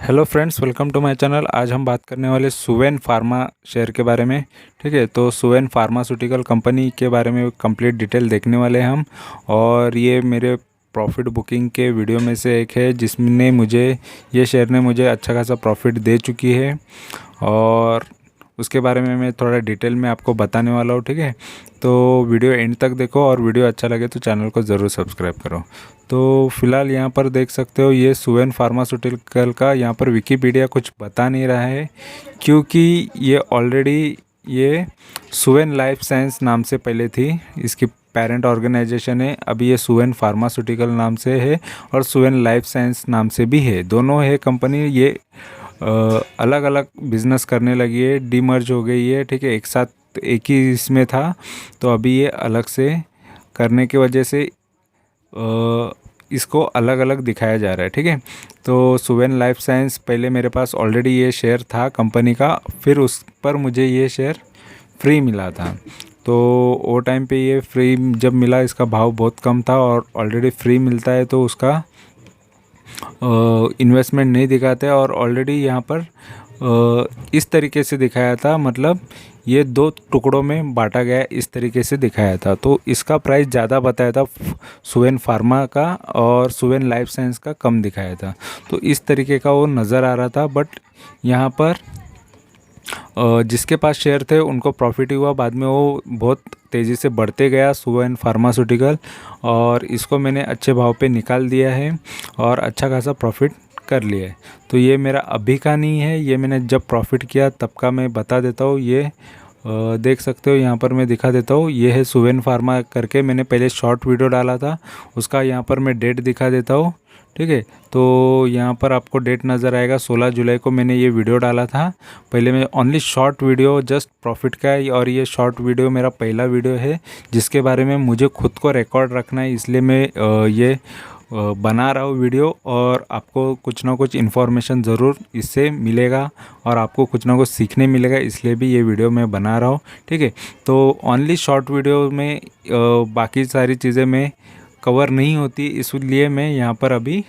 Hello friends, welcome to my channel. आज हम बात करने वाले सुवेन फार्मा शेयर के बारे में। ठीक है, तो सुवेन फार्मास्यूटिकल कंपनी के बारे में कंप्लीट डिटेल देखने वाले हैं हम। और ये मेरे प्रॉफिट बुकिंग के वीडियो में से एक है जिसने मुझे ये शेयर ने मुझे अच्छा खासा प्रॉफिट दे चुकी है, और उसके बारे में मैं थोड़ा डिटेल में आपको बताने वाला हूँ। ठीक है, तो वीडियो एंड तक देखो, और वीडियो अच्छा लगे तो चैनल को ज़रूर सब्सक्राइब करो। तो फिलहाल यहाँ पर देख सकते हो, ये सुवेन फार्मास्यूटिकल का यहाँ पर विकीपीडिया कुछ बता नहीं रहा है, क्योंकि ये ऑलरेडी ये सुवेन लाइफ साइंस नाम से पहले थी। इसकी पेरेंट ऑर्गेनाइजेशन है, अभी ये सुवेन फार्मास्यूटिकल नाम से है और सुवेन लाइफ साइंस नाम से भी है। दोनों है कंपनी, ये अलग अलग बिजनेस करने लगी है, डीमर्ज हो गई है। ठीक है, एक साथ एक ही इसमें था, तो अभी ये अलग से करने की वजह से इसको अलग अलग दिखाया जा रहा है। ठीक है, तो सुवेन लाइफ साइंस पहले मेरे पास ऑलरेडी ये शेयर था कंपनी का, फिर उस पर मुझे ये शेयर फ्री मिला था। तो वो टाइम पे ये फ्री जब मिला, इसका भाव बहुत कम था, और ऑलरेडी फ्री मिलता है तो उसका इन्वेस्टमेंट नहीं दिखाते। और ऑलरेडी यहाँ पर इस तरीके से दिखाया था, मतलब ये दो टुकड़ों में बांटा गया, इस तरीके से दिखाया था। तो इसका प्राइस ज़्यादा बताया था सुवेन फार्मा का, और सुवेन लाइफ साइंस का कम दिखाया था। तो इस तरीके का वो नज़र आ रहा था। बट यहाँ पर जिसके पास शेयर थे उनको प्रॉफिट हुआ, बाद में वो बहुत तेज़ी से बढ़ते गया सुवेन फार्मास्यूटिकल, और इसको मैंने अच्छे भाव पे निकाल दिया है और अच्छा खासा प्रॉफिट कर लिया है। तो ये मेरा अभी का नहीं है, ये मैंने जब प्रॉफिट किया तब का मैं बता देता हूँ। ये देख सकते हो, यहाँ पर मैं दिखा देता हूँ। ये है सुवेन फार्मा करके, मैंने पहले शॉर्ट वीडियो डाला था, उसका यहाँ पर मैं डेट दिखा देता हूँ। ठीक है, तो यहाँ पर आपको डेट नज़र आएगा, 16 जुलाई को मैंने ये वीडियो डाला था। पहले मैं only short video just profit का है, और ये शॉर्ट वीडियो मेरा पहला वीडियो है जिसके बारे में मुझे खुद को रिकॉर्ड रखना है, इसलिए मैं ये बना रहा हूँ वीडियो। और आपको कुछ ना कुछ इन्फॉर्मेशन ज़रूर इससे मिलेगा, और आपको कुछ ना कुछ सीखने मिलेगा, इसलिए भी ये वीडियो मैं बना रहा हूँ। ठीक है, तो ओनली शॉर्ट वीडियो में बाकी सारी चीज़ें मैं कवर नहीं होती, इसलिए मैं यहाँ पर अभी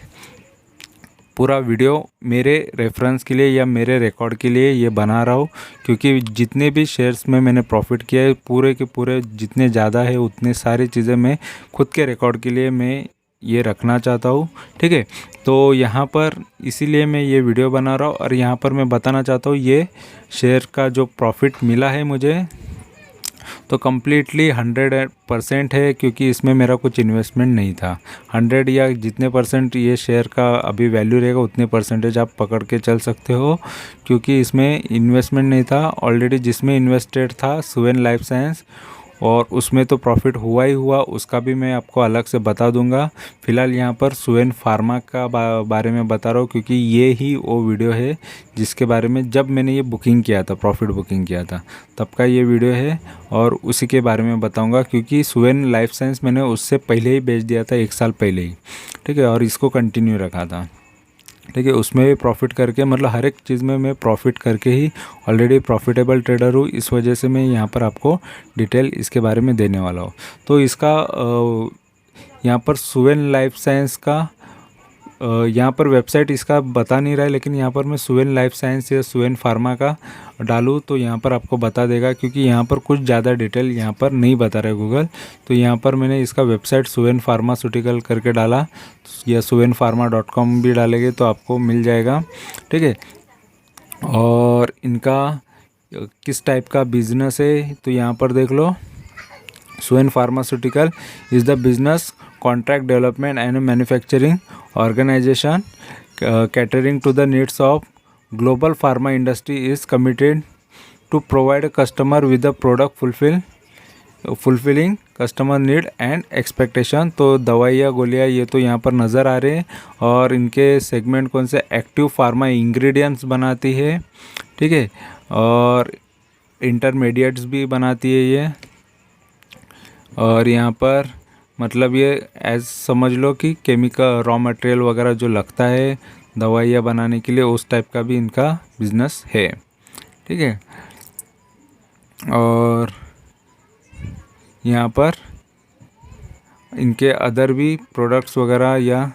पूरा वीडियो मेरे रेफरेंस के लिए या मेरे रिकॉर्ड के लिए ये बना रहा हूँ। क्योंकि जितने भी शेयर्स में मैंने प्रॉफिट किया है, पूरे के पूरे जितने ज़्यादा है उतने सारी चीज़ें मैं खुद के रिकॉर्ड के लिए मैं ये रखना चाहता हूँ। ठीक है, तो यहाँ पर इसीलिए मैं ये वीडियो बना रहा हूँ, और यहाँ पर मैं बताना चाहता हूँ ये शेयर का जो प्रॉफिट मिला है मुझे, तो कम्प्लीटली 100% है, क्योंकि इसमें मेरा कुछ इन्वेस्टमेंट नहीं था। 100 या जितने परसेंट ये शेयर का अभी वैल्यू रहेगा उतने परसेंटेज आप पकड़ के चल सकते हो, क्योंकि इसमें इन्वेस्टमेंट नहीं था। ऑलरेडी जिसमें इन्वेस्टेड था सुवेन लाइफ साइंस, और उसमें तो प्रॉफिट हुआ ही हुआ, उसका भी मैं आपको अलग से बता दूंगा। फ़िलहाल यहाँ पर सुवेन फार्मा का बारे में बता रहा हूँ, क्योंकि ये ही वो वीडियो है जिसके बारे में जब मैंने ये बुकिंग किया था, प्रॉफिट बुकिंग किया था, तब का ये वीडियो है, और उसी के बारे में बताऊंगा। क्योंकि सुवेन लाइफ साइंस मैंने उससे पहले ही बेच दिया था, 1 साल पहले ही। ठीक है, और इसको कंटिन्यू रखा था। ठीक है, उसमें भी प्रॉफिट करके, मतलब हर एक चीज़ में मैं प्रॉफिट करके ही ऑलरेडी प्रॉफिटेबल ट्रेडर हूँ, इस वजह से मैं यहाँ पर आपको डिटेल इसके बारे में देने वाला हूँ। तो इसका यहाँ पर सुवेन लाइफ साइंस का यहाँ पर वेबसाइट इसका बता नहीं रहा है, लेकिन यहाँ पर मैं सुवेन लाइफ साइंस या सुवेन फार्मा का डालूँ तो यहाँ पर आपको बता देगा, क्योंकि यहाँ पर कुछ ज़्यादा डिटेल यहाँ पर नहीं बता रहा है गूगल। तो यहाँ पर मैंने इसका वेबसाइट सुवेन फार्मास्यूटिकल करके डाला, या suvenpharma.com भी डालेंगे तो आपको मिल जाएगा। ठीक है, और इनका किस टाइप का बिजनेस है तो यहाँ पर देख लो। Suven pharmaceutical is the business contract development and manufacturing organization catering to the needs of global pharma industry, is committed to provide a customer with the product fulfilling customer need and expectation. तो दवाइयाँ गोलियाँ ये तो यहाँ पर नज़र आ रहे हैं, और इनके सेगमेंट कौन से, एक्टिव फार्मा इंग्रेडिएंट्स बनाती है। ठीक है, और इंटरमीडिएट्स भी बनाती है ये। और यहाँ पर मतलब ये एज समझ लो कि केमिकल रॉ मटेरियल वगैरह जो लगता है दवाइयाँ बनाने के लिए, उस टाइप का भी इनका बिजनेस है। ठीक है, और यहाँ पर इनके अदर भी प्रोडक्ट्स वगैरह या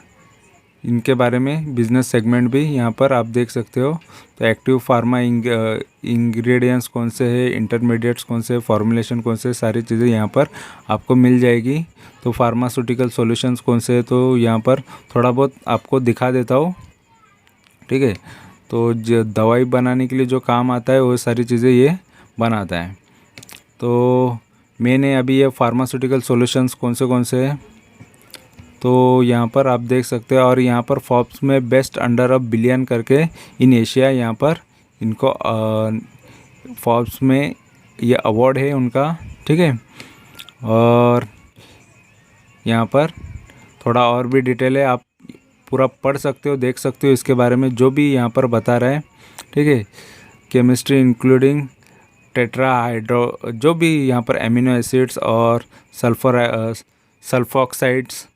इनके बारे में बिजनेस सेगमेंट भी यहाँ पर आप देख सकते हो। तो एक्टिव फार्मा इंग्रेडिएंट्स कौन से हैं, इंटरमीडिएट्स कौन से, फॉर्मुलेशन कौन से, सारी चीज़ें यहाँ पर आपको मिल जाएगी। तो फार्मास्यूटिकल सॉल्यूशंस कौन से है, तो यहाँ पर थोड़ा बहुत आपको दिखा देता हूँ, ठीक है। तो जो दवाई बनाने के लिए जो काम आता है वो सारी चीज़ें ये बनाता है। तो मैंने अभी ये फार्मास्यूटिकल सॉल्यूशंस कौन से हैं, तो यहाँ पर आप देख सकते हैं। और यहाँ पर फोर्ब्स में बेस्ट अंडर अ बिलियन करके इन एशिया, यहाँ पर इनको फोर्ब्स में ये अवार्ड है उनका, ठीक है। और यहाँ पर थोड़ा और भी डिटेल है, आप पूरा पढ़ सकते हो, देख सकते हो इसके बारे में जो भी यहाँ पर बता रहा है, ठीक है। केमिस्ट्री इंक्लूडिंग टेट्राहाइड्रो, जो भी यहाँ पर एमिनो एसिड्स और सल्फोक्साइड्स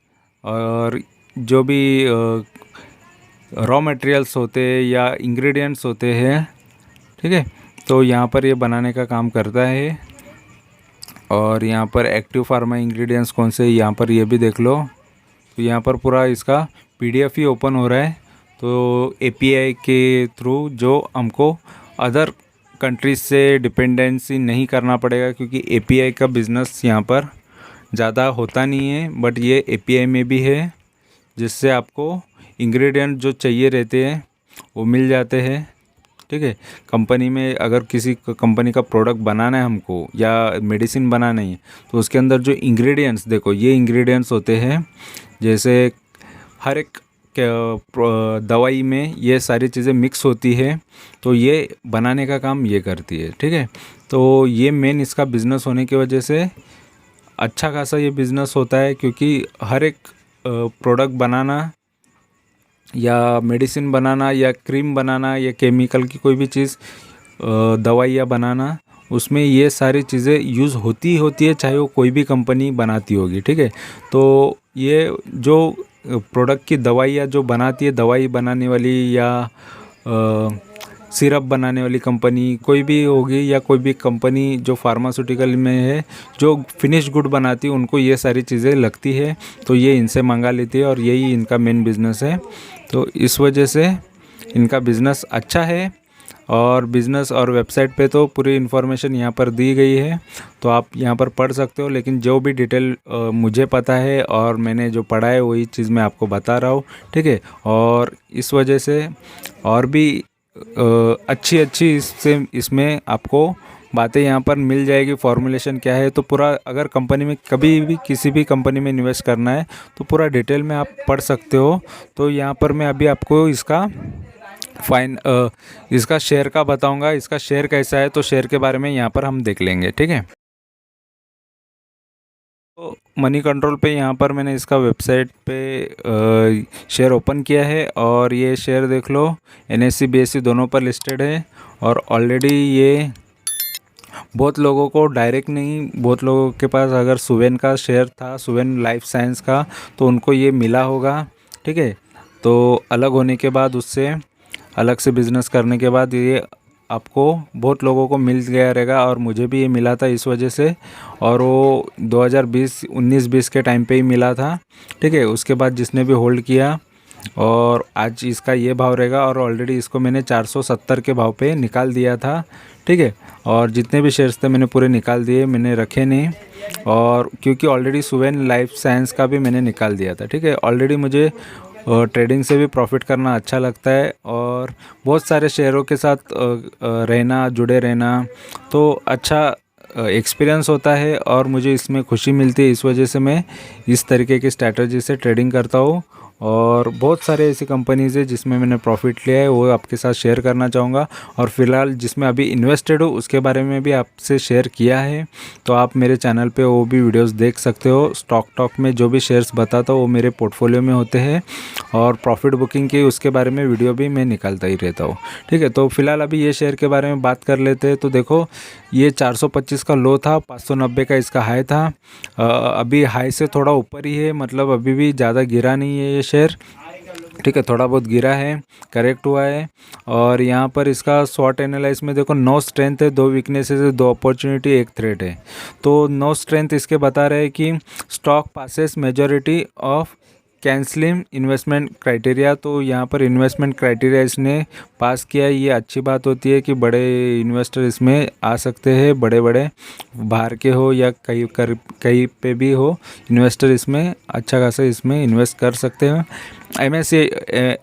और जो भी रॉ मटेरियल्स होते हैं या इंग्रेडिएंट्स होते हैं, ठीक है। तो यहाँ पर ये बनाने का काम करता है। और यहाँ पर एक्टिव फार्मा इंग्रेडिएंट्स कौन से, यहाँ पर ये भी देख लो। तो यहाँ पर पूरा इसका PDF ही ओपन हो रहा है। तो API के थ्रू जो हमको अदर कंट्रीज से डिपेंडेंसी नहीं करना पड़ेगा, क्योंकि API का बिज़नेस यहाँ पर ज़्यादा होता नहीं है, बट ये API में भी है, जिससे आपको इंग्रेडिएंट जो चाहिए रहते हैं वो मिल जाते हैं, ठीक है। कंपनी में अगर किसी कंपनी का प्रोडक्ट बनाना है हमको या मेडिसिन बनाना है, तो उसके अंदर जो इंग्रेडिएंट्स, देखो ये इंग्रेडिएंट्स होते हैं, जैसे हर एक दवाई में ये सारी चीज़ें मिक्स होती है, तो ये बनाने का काम ये करती है, ठीक है। तो ये मेन इसका बिज़नेस होने की वजह से अच्छा खासा ये बिज़नेस होता है, क्योंकि हर एक प्रोडक्ट बनाना या मेडिसिन बनाना या क्रीम बनाना या केमिकल की कोई भी चीज़ दवाइयाँ बनाना, उसमें ये सारी चीज़ें यूज़ होती है, चाहे वो कोई भी कंपनी बनाती होगी, ठीक है। तो ये जो प्रोडक्ट की दवाइयाँ जो बनाती है, दवाई बनाने वाली या सिरप बनाने वाली कंपनी कोई भी होगी, या कोई भी कंपनी जो फार्मास्यूटिकल में है जो फिनिश गुड बनाती है, उनको ये सारी चीज़ें लगती है, तो ये इनसे मंगा लेती है और यही इनका मेन बिज़नेस है। तो इस वजह से इनका बिज़नेस अच्छा है। और बिज़नेस और वेबसाइट पे तो पूरी इन्फॉर्मेशन यहाँ पर दी गई है, तो आप यहाँ पर पढ़ सकते हो। लेकिन जो भी डिटेल मुझे पता है और मैंने जो पढ़ा है वही चीज़ मैं आपको बता रहा हूँ, ठीक है। और इस वजह से और भी अच्छी इसमें आपको बातें यहाँ पर मिल जाएगी। फॉर्मूलेशन क्या है, तो पूरा अगर कंपनी में कभी भी किसी भी कंपनी में इन्वेस्ट करना है तो पूरा डिटेल में आप पढ़ सकते हो। तो यहाँ पर मैं अभी आपको इसका शेयर का बताऊंगा, इसका शेयर कैसा है, तो शेयर के बारे में यहाँ पर हम देख लेंगे, ठीक है। तो मनी कंट्रोल पे यहाँ पर मैंने इसका वेबसाइट पे शेयर ओपन किया है, और ये शेयर देख लो NSE BSE दोनों पर लिस्टेड है। और ऑलरेडी ये बहुत लोगों को डायरेक्ट नहीं, बहुत लोगों के पास अगर सुवेन का शेयर था, सुवेन लाइफ साइंस का, तो उनको ये मिला होगा, ठीक है। तो अलग होने के बाद, उससे अलग से बिज़नेस करने के बाद ये आपको बहुत लोगों को मिल गया रहेगा, और मुझे भी ये मिला था इस वजह से। और वो 19-20 के टाइम पे ही मिला था, ठीक है। उसके बाद जिसने भी होल्ड किया, और आज इसका ये भाव रहेगा, और ऑलरेडी इसको मैंने 470 के भाव पे निकाल दिया था, ठीक है। और जितने भी शेयर्स थे मैंने पूरे निकाल दिए, मैंने रखे नहीं। और क्योंकि ऑलरेडी सुवेन लाइफ साइंस का भी मैंने निकाल दिया था, ठीक है। ऑलरेडी मुझे ट्रेडिंग से भी प्रॉफिट करना अच्छा लगता है, और बहुत सारे शेयरों के साथ जुड़े रहना तो अच्छा एक्सपीरियंस होता है, और मुझे इसमें खुशी मिलती है। इस वजह से मैं इस तरीके की स्ट्रैटेजी से ट्रेडिंग करता हूँ। और बहुत सारे ऐसी कंपनीज़ है जिसमें मैंने प्रॉफिट लिया है, वो आपके साथ शेयर करना चाहूँगा। और फिलहाल जिसमें अभी इन्वेस्टेड हूँ उसके बारे में भी आपसे शेयर किया है, तो आप मेरे चैनल पे वो भी वीडियोस देख सकते हो। स्टॉक टॉक में जो भी शेयर्स बताता हूँ वो मेरे पोर्टफोलियो में होते हैं, और प्रॉफिट बुकिंग की उसके बारे में वीडियो भी मैं निकालता ही रहता हूँ, ठीक है। तो फिलहाल अभी ये शेयर के बारे में बात कर लेते हैं। तो देखो, ये 425 का लो था, 590 का इसका हाई था। अभी हाई से थोड़ा ऊपर ही है, मतलब अभी भी ज़्यादा गिरा नहीं है ये शेयर, ठीक है। थोड़ा बहुत गिरा है, करेक्ट हुआ है। और यहाँ पर इसका शॉर्ट एनालाइज में देखो 9 स्ट्रेंथ है, 2 वीकनेसेस है, 2 अपॉर्चुनिटी, 1 थ्रेट है। तो 9 स्ट्रेंथ इसके बता रहे हैं कि stock passes majority of cancelling investment criteria, तो यहाँ पर इन्वेस्टमेंट क्राइटेरिया इसने पास किया है। ये अच्छी बात होती है कि बड़े इन्वेस्टर इसमें आ सकते हैं, बड़े बड़े बाहर के हो या कहीं पे भी हो, इन्वेस्टर इसमें अच्छा खासा इसमें इन्वेस्ट कर सकते हैं।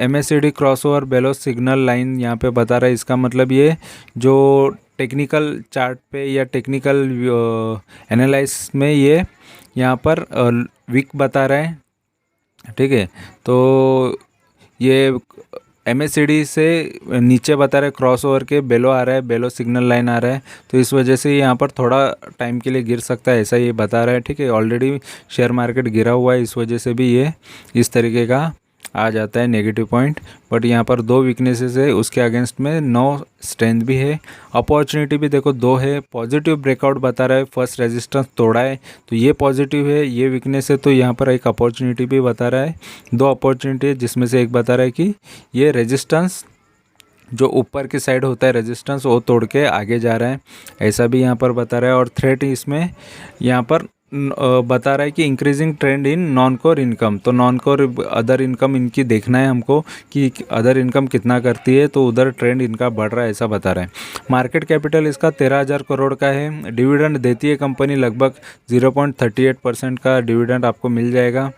MACD क्रॉसओवर बेलो सिग्नल लाइन यहाँ पे बता रहा है। इसका मतलब ये जो टेक्निकल चार्ट पे या टेक्निकल एनालाइसिस में ये यहाँ पर वीक बता रहा है, ठीक है। तो ये MACD से नीचे बता रहा है, क्रॉस ओवर के बेलो आ रहा है, बेलो सिग्नल लाइन आ रहा है, तो इस वजह से यहाँ पर थोड़ा टाइम के लिए गिर सकता है, ऐसा ये बता रहा है, ठीक है। ऑलरेडी शेयर मार्केट गिरा हुआ है, इस वजह से भी ये इस तरीके का आ जाता है नेगेटिव पॉइंट। बट यहाँ पर 2 वीकनेसेस है, उसके अगेंस्ट में 9 स्ट्रेंथ भी है। अपॉर्चुनिटी भी देखो 2 है। पॉजिटिव ब्रेकआउट बता रहा है, फर्स्ट रेजिस्टेंस तोड़ा है तो ये पॉजिटिव है, ये वीकनेस है, तो यहाँ पर एक अपॉर्चुनिटी भी बता रहा है। 2 अपॉर्चुनिटी है, जिसमें से एक बता रहा है कि ये रेजिस्टेंस जो ऊपर की साइड होता है रेजिस्टेंस, वो तोड़ के आगे जा रहा है, ऐसा भी यहाँ पर बता रहा है। और थ्रेट इसमें यहाँ पर बता रहा है कि increasing trend in non core income, तो नॉन कोर अदर इनकम इनकी देखना है हमको कि अदर इनकम कितना करती है, तो उधर ट्रेंड इनका बढ़ रहा है, ऐसा बता रहा है। मार्केट कैपिटल इसका 13,000 करोड़ का है। डिविडेंड देती है कंपनी, लगभग 0.38% का डिविडेंड आपको मिल जाएगा।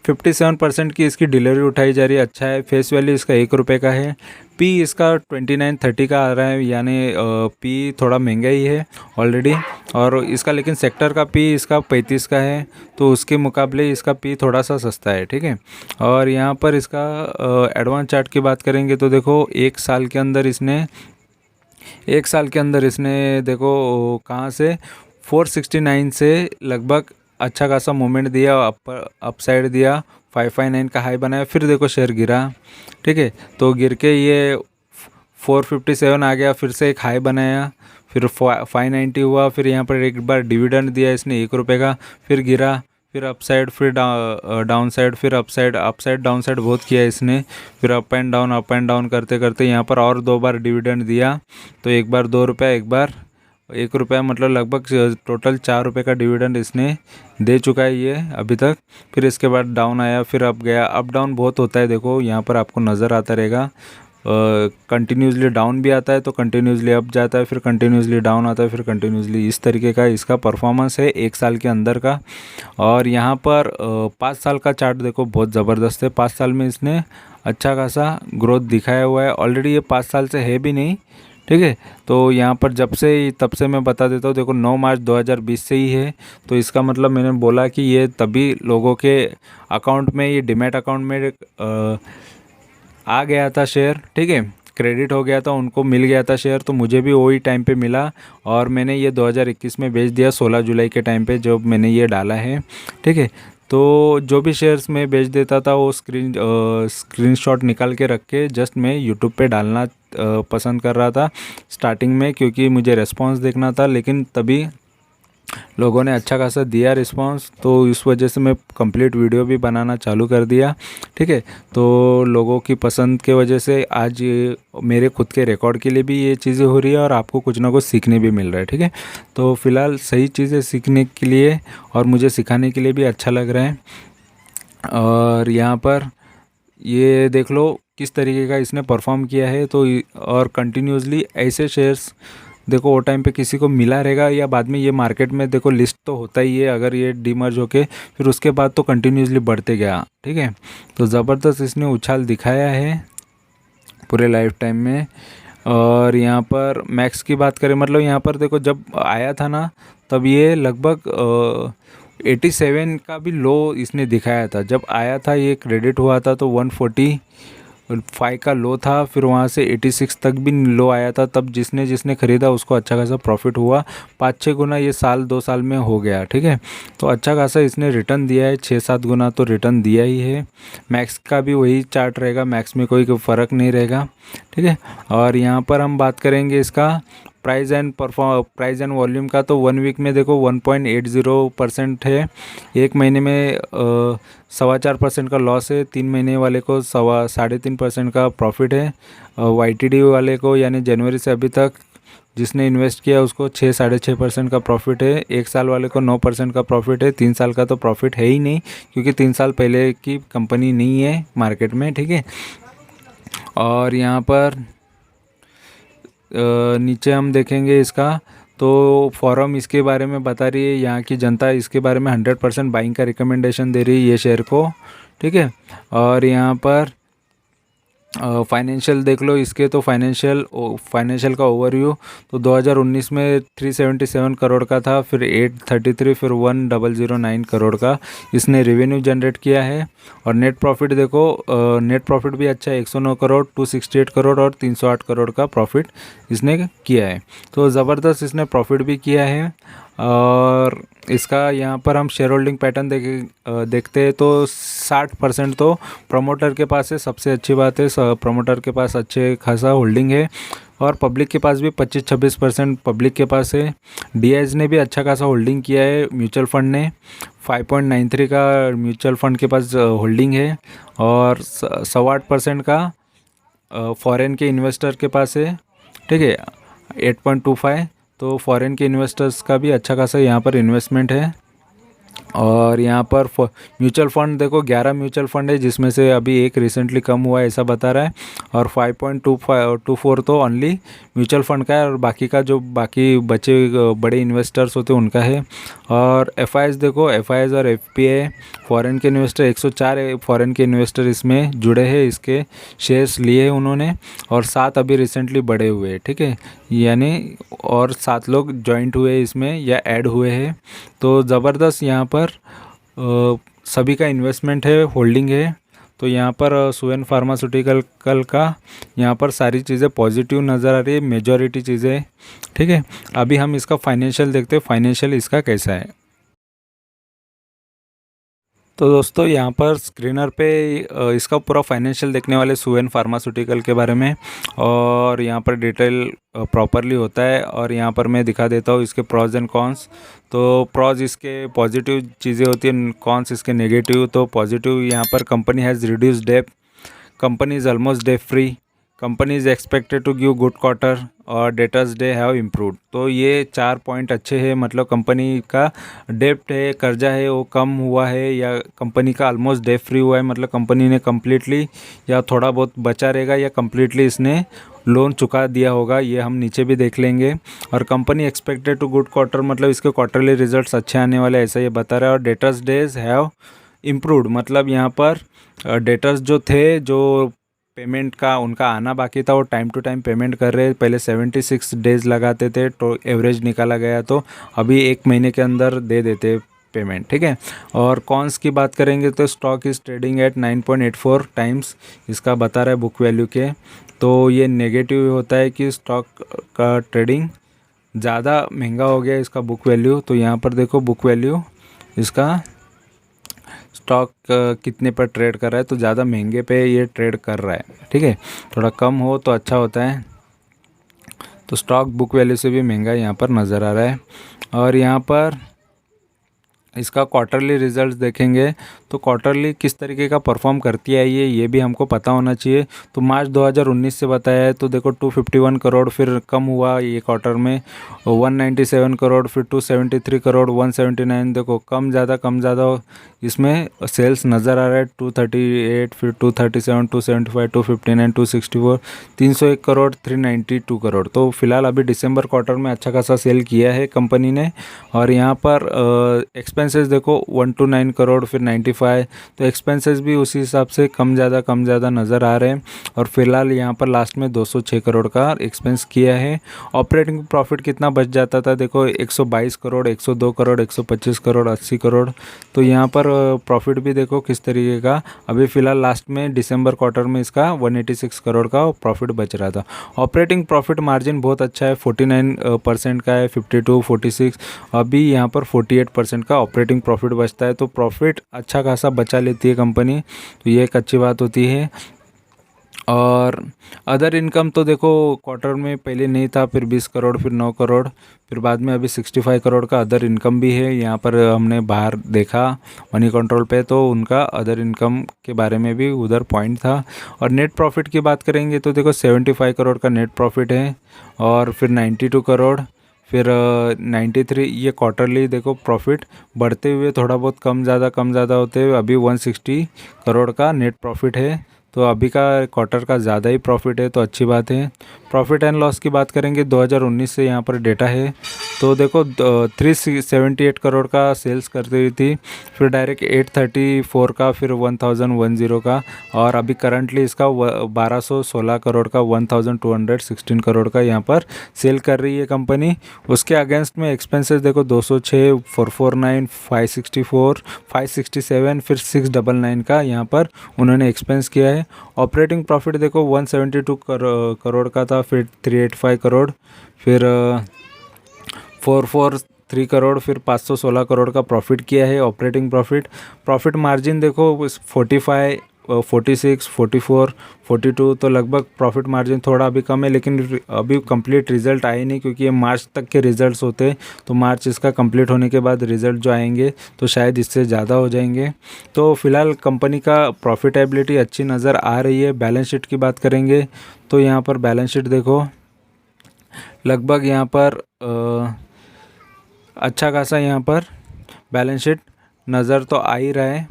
57% की इसकी डिलीवरी उठाई जा रही है, अच्छा है। फेस वैल्यू इसका 1 रुपये का है। पी इसका 29-30 का आ रहा है, यानी पी थोड़ा महंगा ही है ऑलरेडी। और इसका लेकिन सेक्टर का पी इसका 35 का है, तो उसके मुकाबले इसका पी थोड़ा सा सस्ता है, ठीक है। और यहाँ पर इसका एडवांस चार्ट की बात करेंगे तो देखो एक साल के अंदर इसने देखो कहाँ से 469 से लगभग अच्छा खासा मूवमेंट दिया, अपसाइड दिया, 559 का हाई बनाया, फिर देखो शेयर गिरा, ठीक है। तो गिर के ये 457 आ गया, फिर से एक हाई बनाया, फिर 590 हुआ, फिर यहाँ पर एक बार डिविडेंड दिया इसने 1 रुपये का, फिर गिरा, फिर अपसाइड, फिर डाउन साइड, फिर अपसाइड डाउन साइड बहुत किया इसने, फिर अप एंड डाउन करते करते यहाँ पर और 2 बार डिविडेंड दिया, तो एक बार 2 रुपये, एक बार 1 रुपया, मतलब लगभग टोटल 4 रुपये का डिविडेंड इसने दे चुका है ये अभी तक। फिर इसके बाद डाउन आया, फिर अप गया, अप डाउन बहुत होता है, देखो यहाँ पर आपको नज़र आता रहेगा। कंटिन्यूसली डाउन भी आता है तो कंटिन्यूसली अप जाता है, फिर कंटिन्यूसली डाउन आता है, फिर कंटिन्यूसली, इस तरीके का इसका परफॉर्मेंस है 1 साल के अंदर का। और यहाँ पर 5 साल का चार्ट देखो बहुत ज़बरदस्त है। 5 साल में इसने अच्छा खासा ग्रोथ दिखाया हुआ है। ऑलरेडी ये 5 साल से है भी नहीं, ठीक है। तो यहाँ पर तब से मैं बता देता हूँ, देखो 9 मार्च 2020 से ही है, तो इसका मतलब मैंने बोला कि ये तभी लोगों के अकाउंट में, ये डीमैट अकाउंट में आ गया था शेयर, ठीक है, क्रेडिट हो गया था, उनको मिल गया था शेयर, तो मुझे भी वही टाइम पे मिला और मैंने ये 2021 में बेच दिया, 16 जुलाई के टाइम पे जब मैंने ये डाला है, ठीक है। तो जो भी शेयर्स मैं बेच देता था वो स्क्रीनशॉट निकाल के रख के जस्ट मैं यूट्यूब पे डालना पसंद कर रहा था स्टार्टिंग में, क्योंकि मुझे रेस्पॉन्स देखना था, लेकिन तभी लोगों ने अच्छा खासा दिया रिस्पांस, तो इस वजह से मैं कंप्लीट वीडियो भी बनाना चालू कर दिया, ठीक है। तो लोगों की पसंद के वजह से आज मेरे खुद के रिकॉर्ड के लिए भी ये चीज़ें हो रही है और आपको कुछ ना कुछ सीखने भी मिल रहा है, ठीक है। तो फ़िलहाल सही चीज़ें सीखने के लिए और मुझे सिखाने के लिए भी अच्छा लग रहा है। और यहाँ पर ये देख लो किस तरीके का इसने परफॉर्म किया है, तो और कंटिन्यूसली ऐसे शेयर्स देखो वो टाइम पे किसी को मिला रहेगा या बाद में ये मार्केट में देखो लिस्ट तो होता ही है, अगर ये डीमर्ज होके फिर उसके बाद तो कंटिन्यूसली बढ़ते गया, ठीक है। तो ज़बरदस्त इसने उछाल दिखाया है पूरे लाइफ टाइम में। और यहाँ पर मैक्स की बात करें, मतलब यहाँ पर देखो जब आया था ना तब ये लगभग 87 का भी लो इसने दिखाया था, जब आया था ये क्रेडिट हुआ था तो 145 का लो था, फिर वहाँ से 86 तक भी लो आया था, तब जिसने खरीदा उसको अच्छा खासा प्रॉफिट हुआ, 5-6 गुना ये 2 साल में हो गया, ठीक है। तो अच्छा खासा इसने रिटर्न दिया है, 6-7 गुना तो रिटर्न दिया ही है। मैक्स का भी वही चार्ट रहेगा, मैक्स में कोई फ़र्क नहीं रहेगा, ठीक है। और यहाँ पर हम बात करेंगे इसका प्राइस एंड वॉल्यूम का, तो 1 वीक में देखो 1.80% है, 1 महीने में 4.25% का लॉस है, 3 महीने वाले को 3.5% का प्रॉफिट है, YTD वाले को यानी जनवरी से अभी तक जिसने इन्वेस्ट किया उसको 6-6.5% का प्रॉफिट है, 1 साल वाले को 9% का प्रॉफिट है, 3 साल का तो प्रॉफिट है ही नहीं क्योंकि 3 साल पहले की कंपनी नहीं है मार्केट में, ठीक है। और यहाँ पर नीचे हम देखेंगे इसका, तो फॉरम इसके बारे में बता रही है, यहाँ की जनता इसके बारे में 100% बाइंग का रिकमेंडेशन दे रही है ये शेयर को, ठीक है। और यहाँ पर फाइनेंशियल देख लो इसके, तो फाइनेंशियल का ओवरव्यू, तो 2019 में 377 करोड़ का था, फिर 833, फिर 1009 करोड़ का इसने रेवेन्यू जनरेट किया है। और नेट प्रॉफिट देखो, नेट प्रॉफिट भी अच्छा है, 109 करोड़, 268 करोड़ और 308 करोड़ का प्रॉफिट इसने किया है, तो ज़बरदस्त इसने प्रॉफिट भी किया है। और इसका यहाँ पर हम शेयर होल्डिंग पैटर्न देखते हैं तो 60% तो प्रमोटर के पास है, सबसे अच्छी बात है, प्रमोटर के पास अच्छे खासा होल्डिंग है। और पब्लिक के पास भी 25-26% पब्लिक के पास है। डीआईज ने भी अच्छा खासा होल्डिंग किया है, म्यूचुअल फंड ने 5.93 का म्यूचुअल फंड के पास होल्डिंग है, और 8.25% का फॉरेन के इन्वेस्टर के पास है, ठीक है, 8.25, तो फॉरेन के इन्वेस्टर्स का भी अच्छा खासा यहाँ पर इन्वेस्टमेंट है। और यहाँ पर म्यूचुअल फंड देखो, 11 म्यूचुअल फंड है, जिसमें से अभी एक रिसेंटली कम हुआ है ऐसा बता रहा है, और 5.24 तो ओनली म्यूचुअल फंड का है, और बाकी का जो बाकी बचे बड़े इन्वेस्टर्स होते हैं उनका है। और एफआईएस देखो, एफआईएस और एफपीए फॉरेन के इन्वेस्टर 104 फॉरेन के इन्वेस्टर इसमें जुड़े हैं, इसके शेयर्स लिए हैं उन्होंने, और 7 अभी रिसेंटली बढ़े हुए हैं, ठीक है, यानी और 7 लोग जॉइंट हुए इसमें या ऐड हुए हैं। तो ज़बरदस्त यहाँ पर सभी का इन्वेस्टमेंट है, होल्डिंग है। तो यहाँ पर सुवेन फार्मास्यूटिकल का यहाँ पर सारी चीज़ें पॉजिटिव नज़र आ रही है, मेजॉरिटी चीज़ें, ठीक है। अभी हम इसका फाइनेंशियल देखते हैं, फाइनेंशियल इसका कैसा है। तो दोस्तों यहाँ पर स्क्रीनर पे इसका पूरा फाइनेंशियल देखने वाले सुवेन फार्मास्यूटिकल के बारे में, और यहाँ पर डिटेल प्रॉपरली होता है, और यहाँ पर मैं दिखा देता हूँ इसके प्रॉज एंड कॉन्स। तो प्रॉज इसके पॉजिटिव चीज़ें होती हैं, कॉन्स इसके नेगेटिव। तो पॉजिटिव यहाँ पर company has reduced debt, company is almost debt free, company is expected to give good quarter, और डेटर्स डे हैव इम्प्रूव्ड। तो ये 4 पॉइंट अच्छे हैं, मतलब कंपनी का डेप्ट है, कर्जा है, वो कम हुआ है, या कंपनी का ऑलमोस्ट डेट फ्री हुआ है, मतलब कंपनी ने कम्प्लीटली या थोड़ा बहुत बचा रहेगा, या कम्प्लीटली इसने लोन चुका दिया होगा, ये हम नीचे भी देख लेंगे। और company expected to good quarter, मतलब इसके क्वार्टरली रिजल्ट्स अच्छे आने वाले, ऐसा ये बता रहा है। और डेटर्स डेज हैव इम्प्रूव्ड, मतलब यहाँ पर डेटर्स जो थे, जो पेमेंट का उनका आना बाकी था, वो टाइम टू टाइम पेमेंट कर रहे हैं। पहले 76 डेज़ लगाते थे, तो एवरेज निकाला गया, तो अभी 1 महीने के अंदर दे देते पेमेंट, ठीक है। और कॉन्स की बात करेंगे तो stock is trading at 9.84 times, इसका बता रहा है बुक वैल्यू के। तो ये नेगेटिव होता है कि स्टॉक का ट्रेडिंग ज़्यादा महंगा हो गया इसका बुक वैल्यू। तो यहाँ पर देखो बुक वैल्यू इसका, स्टॉक कितने पर ट्रेड कर रहा है, तो ज़्यादा महंगे पे ये ट्रेड कर रहा है, ठीक है। थोड़ा कम हो तो अच्छा होता है, तो स्टॉक बुक वैल्यू से भी महंगा यहाँ पर नज़र आ रहा है। और यहाँ पर इसका क्वार्टरली रिजल्ट्स देखेंगे तो क्वार्टरली किस तरीके का परफॉर्म करती है ये भी हमको पता होना चाहिए। तो मार्च 2019 से बताया है, तो देखो 251 करोड़, फिर कम हुआ ये क्वार्टर में 197 करोड़, फिर 273 करोड़, 179, देखो कम ज़्यादा इसमें सेल्स नज़र आ रहा है। 238, फिर 237, 275, 259, 264, 301 करोड़, 392 करोड़। तो फिलहाल अभी दिसंबर क्वार्टर में अच्छा खासा सेल किया है कंपनी ने। और यहाँ पर एक्सपेंसेस देखो 129 करोड़, फिर 95, तो एक्सपेंसेस भी उसी हिसाब से कम ज़्यादा नज़र आ रहे हैं। और फिलहाल यहाँ पर लास्ट में 206 करोड़ का एक्सपेंस किया है। ऑपरेटिंग प्रॉफिट कितना बच जाता था, देखो 122 करोड़, 102 करोड़, 125 करोड़, 80 करोड़। तो यहाँ पर प्रॉफिट भी देखो किस तरीके का, अभी फ़िलहाल लास्ट में दिसंबर क्वार्टर में इसका 186 करोड़ का प्रॉफिट बच रहा था। ऑपरेटिंग प्रॉफिट मार्जिन बहुत अच्छा है, 49% का है, 52, 46, अभी यहाँ पर 48% का ऑपरेटिंग प्रॉफिट बचता है। तो प्रॉफिट अच्छा खासा बचा लेती है कंपनी, तो ये एक अच्छी बात होती है। और अदर इनकम तो देखो क्वार्टर में पहले नहीं था, फिर 20 करोड़, फिर 9 करोड़, फिर बाद में अभी 65 करोड़ का अदर इनकम भी है। यहाँ पर हमने बाहर देखा मनी कंट्रोल पे, तो उनका अदर इनकम के बारे में भी उधर पॉइंट था। और नेट प्रॉफिट की बात करेंगे तो देखो 75 करोड़ का नेट प्रॉफिट है, और फिर 92 करोड़, फिर 93, ये क्वार्टरली देखो प्रॉफिट बढ़ते हुए थोड़ा बहुत कम ज़्यादा होते हुए अभी 160 करोड़ का नेट प्रॉफिट है। तो अभी का क्वार्टर का ज़्यादा ही प्रॉफिट है, तो अच्छी बात है। प्रॉफिट एंड लॉस की बात करेंगे 2019 से यहाँ पर डेटा है, तो देखो 378 करोड़ का सेल्स करती हुई थी, फिर डायरेक्ट 834 का, फिर 1010 का, और अभी करंटली इसका 1216 करोड़ का, 1216 करोड़ का यहाँ पर सेल कर रही है कंपनी। उसके अगेंस्ट में एक्सपेंसेस देखो 206, 449, 564, 567, फिर 699 का यहाँ पर उन्होंने एक्सपेंस किया है। ऑपरेटिंग प्रॉफिट देखो 172 करोड़ का था, फिर 385 करोड़, फिर 443 करोड़, फिर 516 करोड़ का प्रॉफिट किया है ऑपरेटिंग प्रॉफिट। प्रॉफिट मार्जिन देखो 45, 46, 44, 42, तो लगभग प्रॉफिट मार्जिन थोड़ा अभी कम है, लेकिन अभी कंप्लीट रिजल्ट आए नहीं, क्योंकि ये मार्च तक के रिजल्ट्स होते हैं। तो मार्च इसका कंप्लीट होने के बाद रिजल्ट जो आएंगे तो शायद इससे ज़्यादा हो जाएंगे। तो फिलहाल कंपनी का प्रॉफिटेबिलिटी अच्छी नज़र आ रही है। बैलेंस शीट की बात करेंगे तो यहाँ पर बैलेंस शीट देखो लगभग यहाँ पर अच्छा खासा यहाँ पर बैलेंस शीट नज़र तो आ ही रहा है,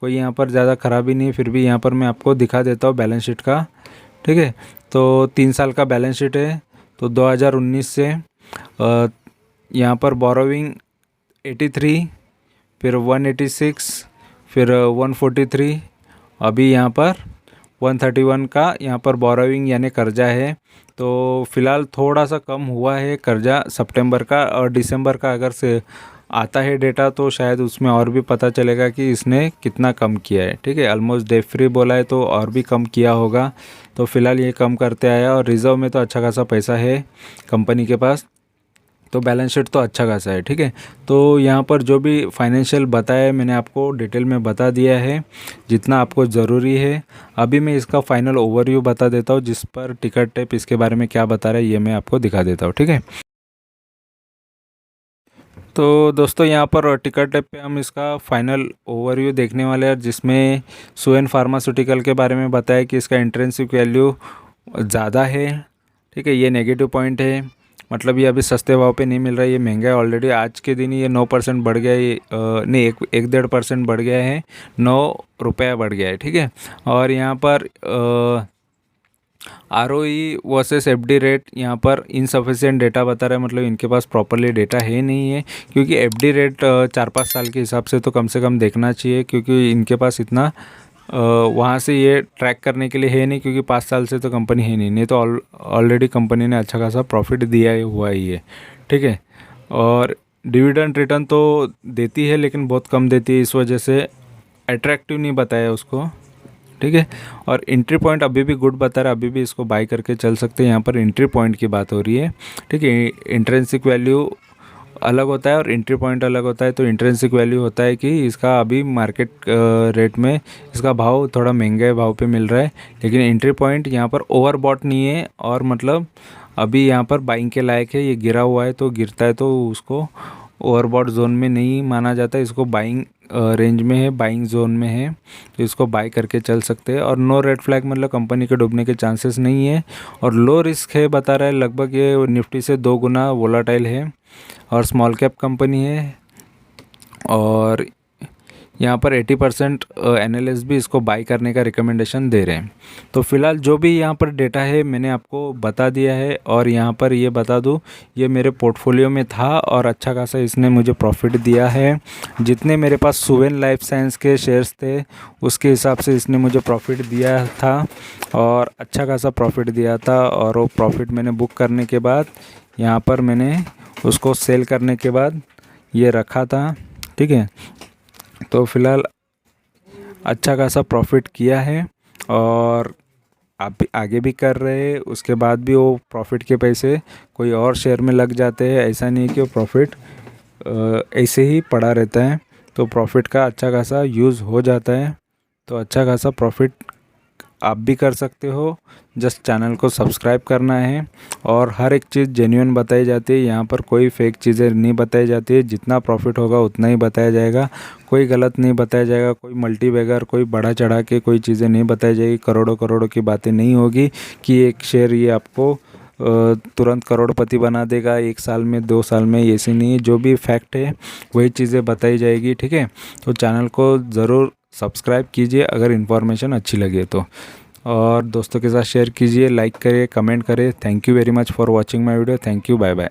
कोई यहाँ पर ज़्यादा ख़राबी नहीं है। फिर भी यहाँ पर मैं आपको दिखा देता हूँ बैलेंस शीट का, ठीक है। तो 3 साल का बैलेंस शीट है। तो 2019 से यहाँ पर बोरोविंग 83, फिर 186, फिर 143, अभी यहाँ पर 131 का यहाँ पर बोरोविंग यानी कर्जा है। तो फिलहाल थोड़ा सा कम हुआ है कर्जा सितंबर का, और दिसंबर का अगर से आता है डेटा तो शायद उसमें और भी पता चलेगा कि इसने कितना कम किया है, ठीक है। ऑलमोस्ट डेट फ्री बोला है तो और भी कम किया होगा। तो फिलहाल ये कम करते आया, और रिज़र्व में तो अच्छा खासा पैसा है कंपनी के पास, तो बैलेंस शीट तो अच्छा खासा है, ठीक है। तो यहाँ पर जो भी फाइनेंशियल बताया मैंने आपको डिटेल में बता दिया है जितना आपको ज़रूरी है। अभी मैं इसका फाइनल ओवरव्यू बता देता हूँ, जिस पर टिकट टेप इसके बारे में क्या बता रहा है ये मैं आपको दिखा देता हूँ, ठीक है। तो दोस्तों यहाँ पर टिकट टेप पे हम इसका फाइनल ओवरव्यू देखने वाले हैं, जिसमें सुवेन फार्मास्यूटिकल के बारे में बताया कि इसका इंट्रिंसिक वैल्यू ज़्यादा है, ठीक है। ये नेगेटिव पॉइंट है, मतलब ये अभी सस्ते भाव पे नहीं मिल रहा है, ये महंगा है ऑलरेडी। आज के दिन ये 9% बढ़ गया है, नहीं 1-1.5% बढ़ गया है, 9 रुपया बढ़ गया है, ठीक है। और यहाँ पर ROE वर्सेस FD रेट यहाँ पर इनसफिशिएंट डेटा बता रहा है, मतलब इनके पास प्रॉपरली डेटा है नहीं है, क्योंकि FD रेट 4-5 साल के हिसाब से तो कम से कम देखना चाहिए, क्योंकि इनके पास इतना वहाँ से ये ट्रैक करने के लिए है नहीं, क्योंकि 5 साल से तो कंपनी है नहीं तो ऑलरेडी कंपनी ने अच्छा खासा प्रॉफिट दिया हुआ ही है, ठीक है। और डिविडेंड रिटर्न तो देती है, लेकिन बहुत कम देती है, इस वजह से अट्रैक्टिव नहीं बताया उसको, ठीक है। और एंट्री पॉइंट अभी भी गुड बता रहा है, अभी भी इसको बाय करके चल सकते हैं। यहाँ पर एंट्री पॉइंट की बात हो रही है, ठीक है। इंट्रिंसिक वैल्यू अलग होता है और एंट्री पॉइंट अलग होता है। तो इंट्रिंसिक वैल्यू होता है कि इसका अभी मार्केट रेट में इसका भाव थोड़ा महंगे भाव पे मिल रहा है, लेकिन एंट्री पॉइंट यहाँ पर ओवरबॉट नहीं है, और मतलब अभी यहाँ पर बाइंग के लायक है। ये गिरा हुआ है तो गिरता है तो उसको ओवरबॉट जोन में नहीं माना जाता, इसको बाइंग रेंज में है, बाइंग जोन में है, तो इसको बाय करके चल सकते हैं। और नो रेड फ्लैग मतलब कंपनी के डूबने के चांसेस नहीं है, और लो रिस्क है बता रहा है, लगभग ये निफ्टी से 2 गुना वोलाटाइल है, और स्मॉल कैप कंपनी है। और यहाँ पर 80% एनालिस्ट भी इसको बाय करने का रिकमेंडेशन दे रहे हैं। तो फिलहाल जो भी यहाँ पर डेटा है मैंने आपको बता दिया है, और यहाँ पर ये बता दूँ ये मेरे पोर्टफोलियो में था और अच्छा खासा इसने मुझे प्रॉफिट दिया है। जितने मेरे पास सुवेन लाइफ साइंस के शेयर्स थे उसके हिसाब से इसने मुझे प्रॉफिट दिया था, और अच्छा खासा प्रॉफिट दिया था। और वो प्रॉफिट मैंने बुक करने के बाद यहाँ पर मैंने उसको सेल करने के बाद ये रखा था, ठीक है। तो फिलहाल अच्छा खासा प्रॉफिट किया है, और आप आगे भी कर रहे हैं, उसके बाद भी वो प्रॉफिट के पैसे कोई और शेयर में लग जाते हैं। ऐसा नहीं कि वो प्रॉफिट ऐसे ही पड़ा रहता है, तो प्रॉफिट का अच्छा खासा यूज़ हो जाता है। तो अच्छा खासा प्रॉफिट आप भी कर सकते हो। जस्ट चैनल को सब्सक्राइब करना है और हर एक चीज़ जेन्युइन बताई जाती है। यहाँ पर कोई फेक चीज़ें नहीं बताई जाती है। जितना प्रॉफिट होगा उतना ही बताया जाएगा, कोई गलत नहीं बताया जाएगा, कोई मल्टी बैगर, कोई बढ़ा चढ़ा के कोई चीज़ें नहीं बताई जाएगी, करोड़ों करोड़ों की बातें नहीं होगी कि एक शेयर ये आपको तुरंत करोड़पति बना देगा 1 साल में 2 साल में। ऐसे नहीं है, जो भी फैक्ट है वही चीज़ें बताई जाएगी, ठीक है। तो चैनल को ज़रूर सब्सक्राइब कीजिए अगर इन्फॉर्मेशन अच्छी लगे तो, और दोस्तों के साथ शेयर कीजिए, लाइक करिए, कमेंट करिए। Thank you very much for watching my video. Thank you, bye bye.